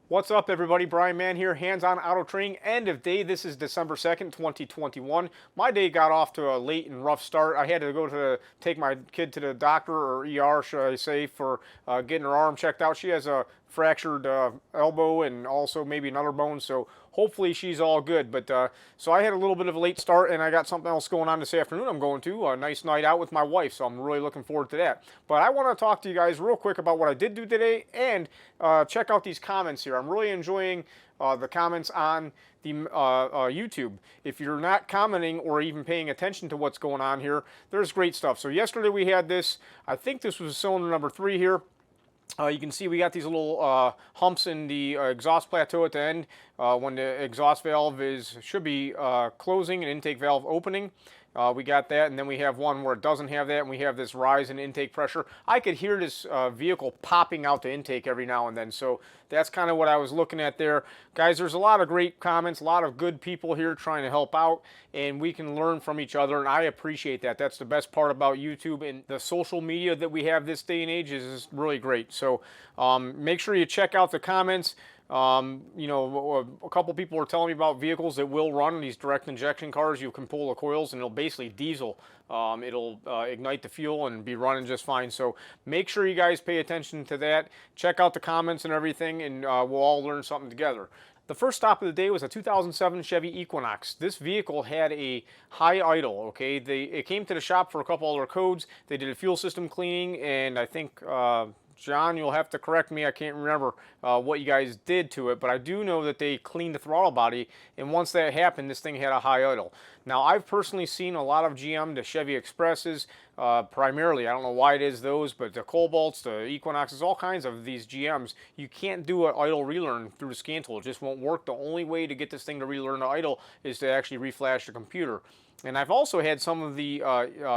What's up, everybody? Brian Mann here, Hands-On Auto Training. End of day. This is December 2nd, 2021. My day got off to a late and rough start. I had to go to take my kid to the doctor, or ER, should I say, for getting her arm checked out. She has a fractured elbow and also maybe another bone, so hopefully she's all good. But so I had a little bit of a late start, and I got something else going on this afternoon. I'm going to a nice night out with my wife, so I'm really looking forward to that. But I want to talk to you guys real quick about what I did do today, and check out these comments here. I'm really enjoying the comments on the YouTube. If you're not commenting or even paying attention to what's going on here, there's great stuff. So yesterday we had this, I think this was cylinder number 3 here. You can see we got these little humps in the exhaust plateau at the end when the exhaust valve should be closing and intake valve opening. We got that, and then we have one where it doesn't have that, and we have this rise in intake pressure. I could hear this vehicle popping out the intake every now and then, so that's kind of what I was looking at there. Guys, there's a lot of great comments, a lot of good people here trying to help out, and we can learn from each other, and I appreciate that. That's the best part about YouTube, and the social media that we have this day and age is really great. So make sure you check out the comments. You know, a couple people are telling me about vehicles that will run these direct injection cars. You can pull the coils and it'll basically diesel. It'll ignite the fuel and be running just fine. So make sure you guys pay attention to that. Check out the comments and everything, and we'll all learn something together. The first stop of the day was a 2007 Chevy Equinox. This vehicle had a high idle, okay? It came to the shop for a couple other codes. They did a fuel system cleaning, and I think John, you'll have to correct me. I can't remember what you guys did to it, but I do know that they cleaned the throttle body, and once that happened, this thing had a high idle. Now, I've personally seen a lot of GM, the Chevy Expresses, primarily. I don't know why it is those, but the Cobalts, the Equinoxes, all kinds of these GMs, you can't do an idle relearn through the scan tool. It just won't work. The only way to get this thing to relearn the idle is to actually reflash the computer. And I've also had some of the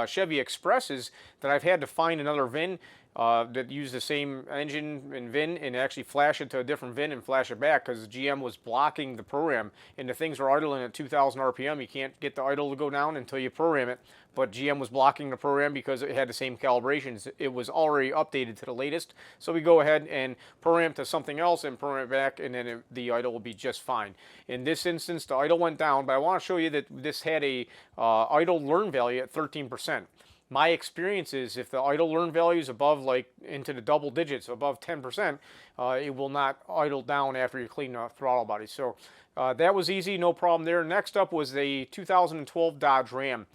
Chevy Expresses that I've had to find another VIN that use the same engine and VIN and actually flash it to a different VIN and flash it back because GM was blocking the program, and the things are idling at 2,000 RPM. You can't get the idle to go down until you program it, but GM was blocking the program because it had the same calibrations. It was already updated to the latest, so we go ahead and program to something else and program it back, and then the idle will be just fine. In this instance, the idle went down, but I want to show you that this had a idle learn value at 13%. My experience is if the idle learn value is above, like into the double digits, above 10%, it will not idle down after you clean the throttle body. So that was easy, no problem there. Next up was the 2012 Dodge Ram.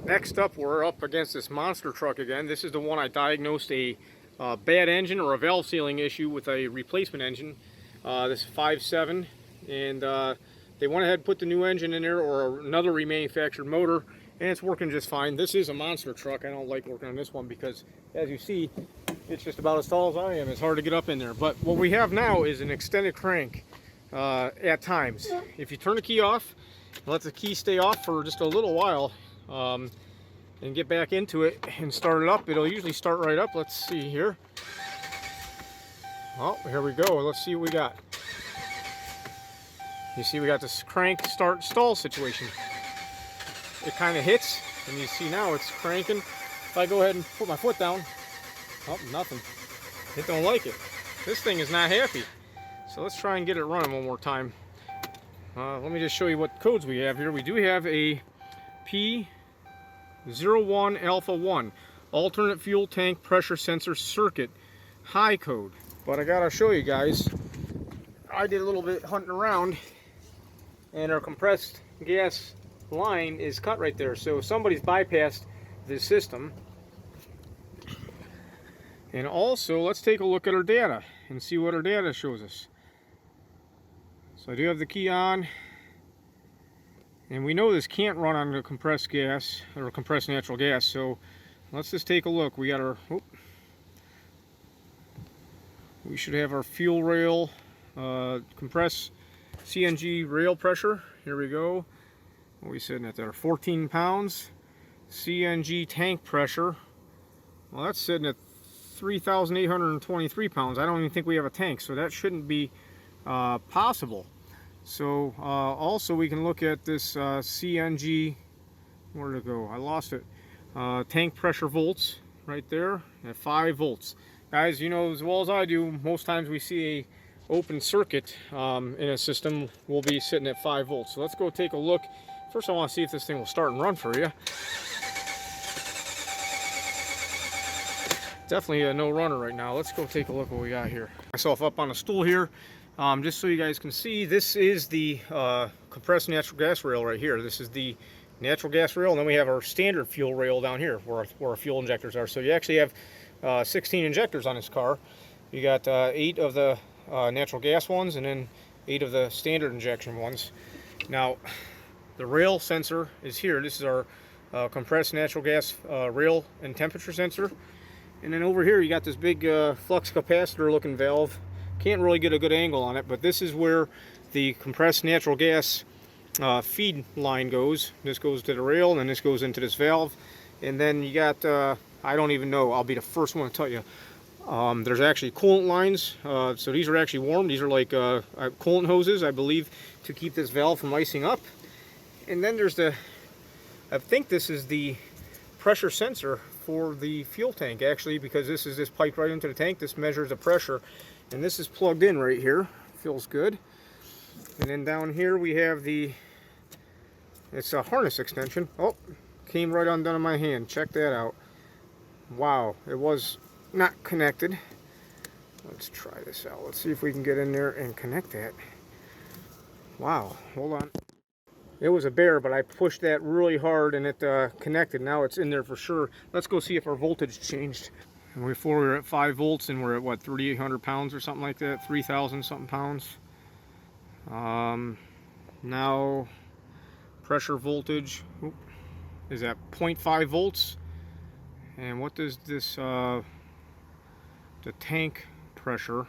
Next up, we're up against this monster truck again. This is the one I diagnosed a bad engine or a valve sealing issue with a replacement engine. This is 5.7, and they went ahead and put the new engine in there or another remanufactured motor, and it's working just fine. This is a monster truck. I don't like working on this one because, as you see, it's just about as tall as I am. It's hard to get up in there. But what we have now is an extended crank at times. If you turn the key off, let the key stay off for just a little while, and get back into it and start it up, it'll usually start right up. Let's see here. Oh, here we go. Let's see what we got. You see we got this crank start stall situation. It kind of hits, and you see now it's cranking. If I go ahead and put my foot down, oh, nothing. It don't like it. This thing is not happy. So let's try and get it running one more time. Let me just show you what codes we have here. We do have a P01 Alpha 1 alternate fuel tank pressure sensor circuit high code. But I gotta show you guys, I did a little bit hunting around, and our compressed gas line is cut right there, so somebody's bypassed the system. And also, let's take a look at our data and see what our data shows us. So I do have the key on, and we know this can't run on the compressed gas or compressed natural gas, so let's just take a look. We got our, we should have our fuel rail compressed CNG rail pressure. Here we go. What are we sitting at there? 14 pounds. CNG tank pressure. Well, that's sitting at 3,823 pounds. I don't even think we have a tank, so that shouldn't be possible. So also we can look at this CNG. Where did it go? I lost it. Tank pressure volts right there at 5 volts. Guys, you know as well as I do, most times we see a open circuit in a system will be sitting at 5 volts. So let's go take a look. First, I want to see if this thing will start and run for you. Definitely a no runner right now. Let's go take a look what we got here. Myself up on a stool here, just so you guys can see. This is the compressed natural gas rail right here. This is the natural gas rail, and then we have our standard fuel rail down here where our fuel injectors are. So you actually have 16 injectors on this car. You got 8 of the natural gas ones, and then 8 of the standard injection ones. Now, the rail sensor is here. This is our compressed natural gas rail and temperature sensor. And then over here you got this big flux capacitor looking valve. Can't really get a good angle on it, but this is where the compressed natural gas feed line goes. This goes to the rail, and then this goes into this valve. And then you got, I don't even know, I'll be the first one to tell you. There's actually coolant lines. So these are actually warm. These are like coolant hoses, I believe, to keep this valve from icing up. And then there's I think this is the pressure sensor for the fuel tank, actually, because this is piped right into the tank. This measures the pressure, and this is plugged in right here. Feels good. And then down here we have it's a harness extension. Oh, came right undone in my hand. Check that out. Wow, it was not connected. Let's try this out. Let's see if we can get in there and connect that. Wow, hold on. It was a bear, but I pushed that really hard and it connected. Now it's in there for sure. Let's go see if our voltage changed. And before we were at 5 volts, and we're at what, 3,800 pounds or something like that, 3,000 something pounds. Now pressure voltage is at 0.5 volts. And what does this the tank pressure?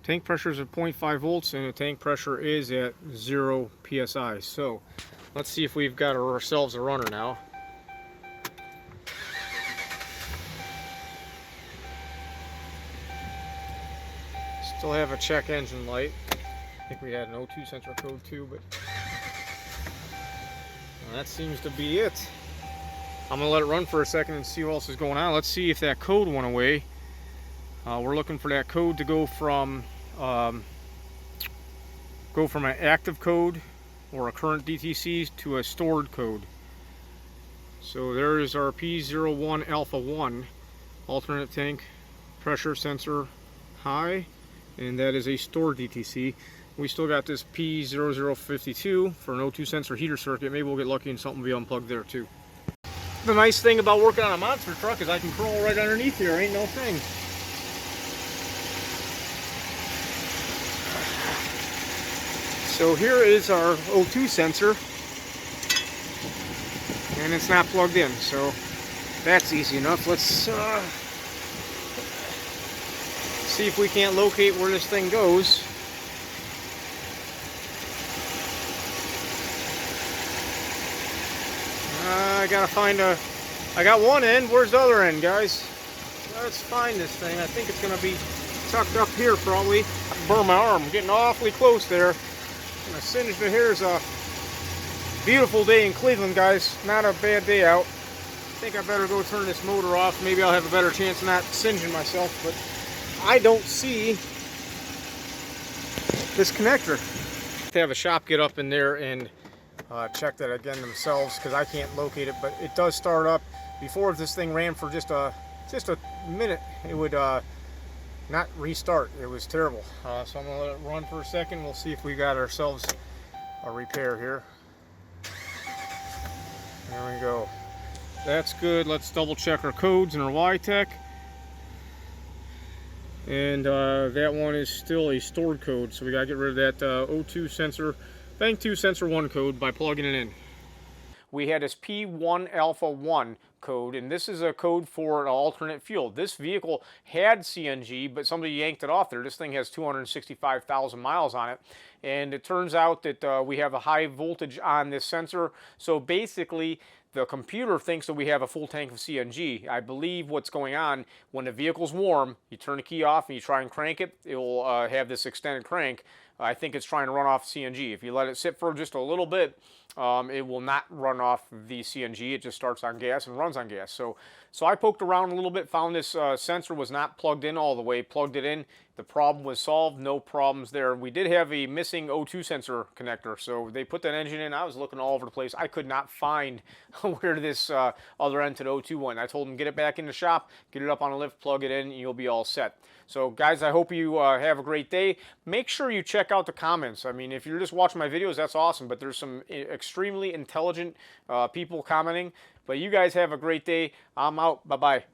Tank pressure is at 0.5 volts, and the tank pressure is at 0 psi. So let's see if we've got ourselves a runner now. Still have a check engine light. I think we had an O2 sensor code too, but that seems to be it. I'm gonna let it run for a second and see what else is going on. Let's see if that code went away. We're looking for that code to go from an active code or a current DTC to a stored code. So there is our P01A1 alternate tank pressure sensor high, and that is a stored DTC. We still got this P0052 for an O2 sensor heater circuit. Maybe we'll get lucky and something will be unplugged there too. The nice thing about working on a monster truck is I can crawl right underneath here. Ain't no thing. So here is our O2 sensor, and it's not plugged in, so that's easy enough. Let's see if we can't locate where this thing goes. I gotta find I got one end. Where's the other end, guys? Let's find this thing. I think it's gonna be tucked up here probably. I burned my arm. I'm getting awfully close there. I singed it. Here's a beautiful day in Cleveland, guys. Not a bad day out. I think I better go turn this motor off. Maybe I'll have a better chance of not singeing myself, but I don't see this connector. They have a shop get up in there and check that again themselves, because I can't locate it, but it does start up. Before, if this thing ran for just a minute, it would not restart. It was terrible. So I'm gonna let it run for a second. We'll see if we got ourselves a repair here. There we go. That's good. Let's double check our codes and our Y-Tech. And that one is still a stored code, so we gotta get rid of that O2 sensor, Bank 2 sensor 1 code by plugging it in. We had this P01A1 code, and this is a code for an alternate fuel. This vehicle had CNG, but somebody yanked it off there. This thing has 265,000 miles on it, and it turns out that we have a high voltage on this sensor. So basically, the computer thinks that we have a full tank of CNG. I believe what's going on, when the vehicle's warm, you turn the key off and you try and crank it, it will have this extended crank. I think it's trying to run off CNG. If you let it sit for just a little bit, it will not run off the CNG. It just starts on gas and runs on gas. So I poked around a little bit, found this sensor was not plugged in all the way, plugged it in. The problem was solved, no problems there. We did have a missing O2 sensor connector, so they put that engine in. I was looking all over the place. I could not find where this other end to the O2 went. I told them, get it back in the shop, get it up on a lift, plug it in, and you'll be all set. So guys, I hope you have a great day. Make sure you check out the comments. I mean, if you're just watching my videos, that's awesome, but there's some extremely intelligent people commenting. But you guys have a great day. I'm out. Bye-bye.